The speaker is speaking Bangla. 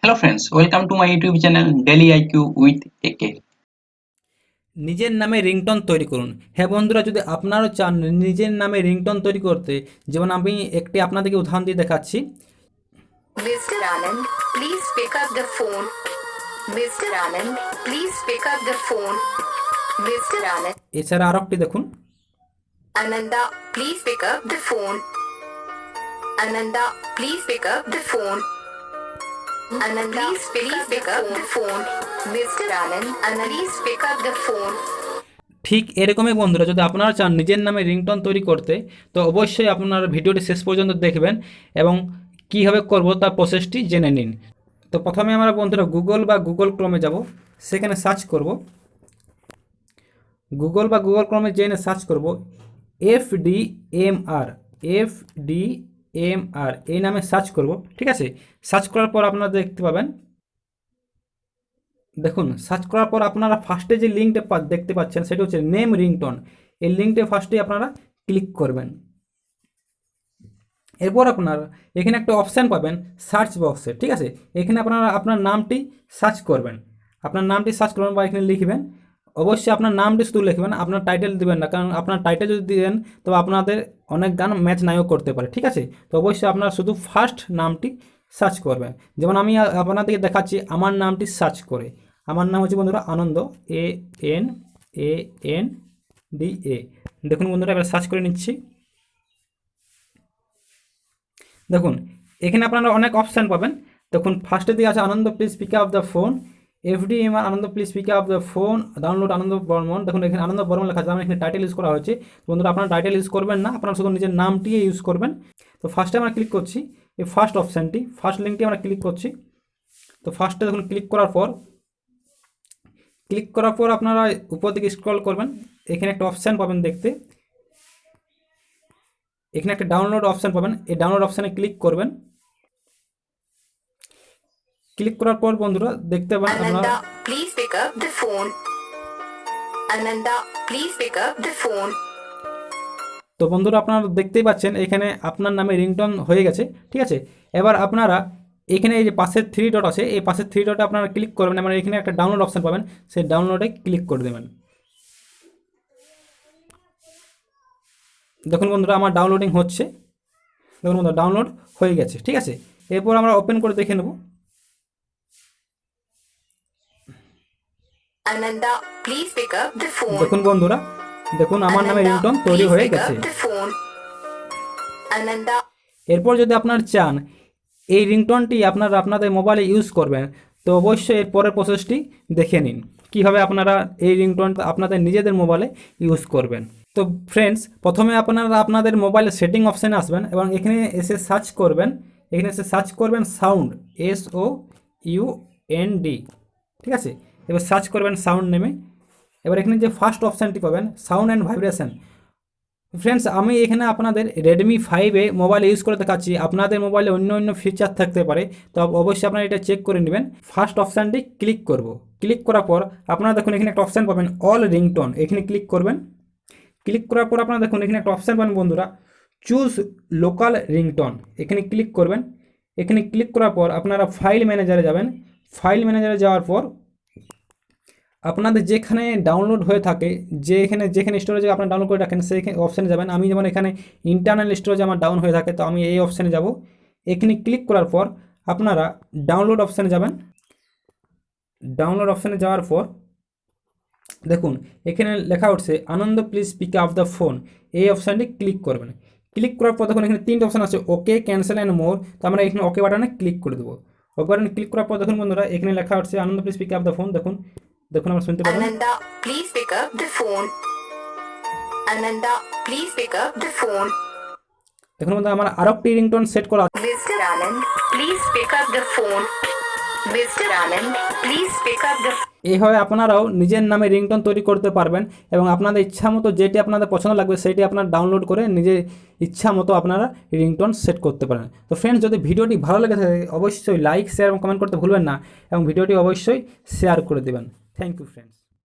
Hello friends, welcome to my YouTube channel Daily IQ with AK. নিজের নামে রিংটোন তৈরি করুন। হ্যাঁ বন্ধুরা, যদি আপনারাও চান নিজের নামে রিংটোন তৈরি করতে, যেমন আমি একটি আপনাদেরকে উদাহরণ দিয়ে দেখাচ্ছি। Mr. Anand, please pick up the phone. Mr. Anand, please pick up the phone. Mr. Anand. এছাড়া আরও একটি দেখুন, Ananda, please pick up the phone. Ananda, please pick up the phone. Ananda, please pick up the phone. Mr. Anand, please pick up the phone. ঠিক এরকমই বন্ধুরা, যদি আপনারা চান নিজের নামে রিংটোন তৈরি করতে, তো অবশ্যই আপনারা ভিডিওটি শেষ পর্যন্ত দেখবেন এবং কীভাবে করব তার প্রসেসটি জেনে নিন। তো প্রথমে আমরা বন্ধুরা গুগল বা গুগল ক্রোমে যাব, সেখানে সার্চ করব গুগল বা গুগল ক্রোমে জেনে সার্চ করব FDMR এই নামে সার্চ করব। ঠিক আছে, সার্চ করার পর আপনারা দেখতে পাবেন, দেখুন সার্চ করার পর আপনারা ফার্স্টে যে লিঙ্কটা দেখতে পাচ্ছেন সেটা হচ্ছে নেম রিংটোন। এই লিঙ্কটা ফার্স্টে আপনারা ক্লিক করবেন। এরপর আপনারা এখানে একটা অপশান পাবেন সার্চ বক্সে। ঠিক আছে, এখানে আপনারা আপনার নামটি সার্চ করবেন, বা এখানে লিখবেন। অবশ্যই আপনার নামটি শুধু লিখবেন, আপনার টাইটেল দিবেন না, কারণ আপনার টাইটেল যদি দেন তবে আপনাদের অনেক গান ম্যাচ নাও করতে পারে। ঠিক আছে, তো অবশ্যই আপনারা শুধু ফার্স্ট নামটি সার্চ করবেন। যেমন আমি আপনাদেরকে দেখাচ্ছি আমার নামটি সার্চ করে। আমার নাম হচ্ছে বন্ধুরা আনন্দ, ANANDA। দেখুন বন্ধুরা, এবার সার্চ করে নিচ্ছি। দেখুন এখানে আপনারা অনেক অপশান পাবেন। দেখুন ফার্স্টের দিকে আছে Anand please pick up the phone, FDMR Anand please pick up the phone, download Anand Barman. দেখুন এখানে আনন্দ বর্মন লেখা আছে, আমার এখানে টাইটেল ইউজ করা হয়েছে। বন্ধুরা আপনারা টাইটেল ইউজ করবেন না, আপনারা শুধু নিজের নামটি ইউজ করবেন। তো ফার্স্টে আমরা ক্লিক করছি এই ফার্স্ট অপশানটি, ফার্স্ট লিঙ্কটি আমরা ক্লিক করছি। তো ফার্স্টে দেখুন ক্লিক করার পর আপনারা উপর দিকে স্ক্রল করবেন, এখানে একটা অপশান পাবেন দেখতে, এখানে একটা ডাউনলোড অপশান পাবেন। এই ডাউনলোড অপশানে ক্লিক করবেন। ক্লিক করার পর বন্ধুরা দেখতে পাবেন Ananda, please pick up the phone. Ananda, please pick up the phone. তো বন্ধুরা আপনারা দেখতেই পাচ্ছেন এখানে আপনার নামে রিংটোন হয়ে গেছে। ঠিক আছে, এবার আপনারা এখানে এই যে পাশের 3 ডট আছে, এই পাশের 3 ডটে আপনারা ক্লিক করবেন, এবং এখানে একটা ডাউনলোড অপশান পাবেন, সেই ডাউনলোডে ক্লিক করে দেবেন। দেখুন বন্ধুরা আমার ডাউনলোডিং হচ্ছে। দেখুন বন্ধুরা ডাউনলোড হয়ে গেছে। ঠিক আছে, এরপর আমরা ওপেন করে দেখে নেব। Ananda, please pick up the phone. দেখুন বন্ধুরা, দেখুন আমার নামে রিংটোন তৈরি হয়ে গেছে। Ananda, এরপর যদি আপনারা চান এই রিংটোনটি আপনাদের মোবাইলে ইউজ করবেন, তো অবশ্যই এর পরের প্রসেসটি দেখে নিন কীভাবে আপনারা এই রিংটোন আপনাদের নিজেদের মোবাইলে ইউজ করবেন। তো ফ্রেন্ডস, প্রথমে আপনারা আপনাদের মোবাইলের সেটিং অপশানে আসবেন এবং এখানে এসে সার্চ করবেন সাউন্ড, SOUND। ঠিক আছে, এবার সার্চ করবেন সাউন্ড নেমে। এবার এখানে যে ফার্স্ট অপশানটি পাবেন সাউন্ড অ্যান্ড ভাইব্রেশন। ফ্রেন্ডস, আমি এখানে আপনাদের রেডমি 5 মোবাইল ইউজ করে দেখাচ্ছি, আপনাদের মোবাইলে অন্য ফিচার থাকতে পারে, তো অবশ্যই আপনারা এটা চেক করে নেবেন। ফার্স্ট অপশানটি ক্লিক করার পর আপনারা দেখুন এখানে একটা অপশান পাবেন অল রিংটোন, এখানে ক্লিক করবেন। ক্লিক করার পর আপনারা দেখুন এখানে একটা অপশান পাবেন বন্ধুরা চুজ লোকাল রিংটোন, এখানে ক্লিক করবেন। এখানে ক্লিক করার পর আপনারা ফাইল ম্যানেজারে যাবেন। ফাইল ম্যানেজারে যাওয়ার পর আপনাদের যেখানে ডাউনলোড হয়ে থাকে, যেখানে স্টোরেজে আপনারা ডাউনলোড করে রাখেন সেই অপশানে যাবেন। আমি যেমন এখানে ইন্টারনাল স্টোরেজে আমার ডাউন হয়ে থাকে, তো আমি এই অপশানে যাব। এখানে ক্লিক করার পর আপনারা ডাউনলোড অপশানে যাবেন। ডাউনলোড অপশানে যাওয়ার পর দেখুন এখানে লেখা উঠছে Anand please pick up the phone, এই অপশানটি ক্লিক করবেন। ক্লিক করার পর দেখুন এখানে 3টে অপশান আছে, ওকে, ক্যান্সেল অ্যান্ড মোর। তো আমরা এখানে ওকে বাটনে ক্লিক করে দেবো। ওকে বাটনে ক্লিক করার পর দেখুন বন্ধুরা এখানে লেখা উঠছে Anand please pick up the phone. দেখুন আমরা শুনতে পাবেন Ananda, please pick up the phone. Ananda, please pick up the phone. দেখুন বন্ধুরা আমার আরও একটি রিংটোন সেট করা আছে। Mr. Anand, please pick up the phone. Mr. Anand, please pick up the phone. এইভাবে আপনারাও নিজের নামে রিংটোন তৈরি করতে পারবেন এবং আপনাদের ইচ্ছা মতো যেটি আপনাদের পছন্দ লাগবে সেটি আপনারা ডাউনলোড করে নিজের ইচ্ছা মতো আপনারা রিংটোন সেট করতে পারেন। তো ফ্রেন্ডস, যদি ভিডিওটি ভালো লেগে থাকে অবশ্যই লাইক, শেয়ার এবং কমেন্ট করতে ভুলবেন না, এবং ভিডিওটি অবশ্যই শেয়ার করে দেবেন। Thank you friends.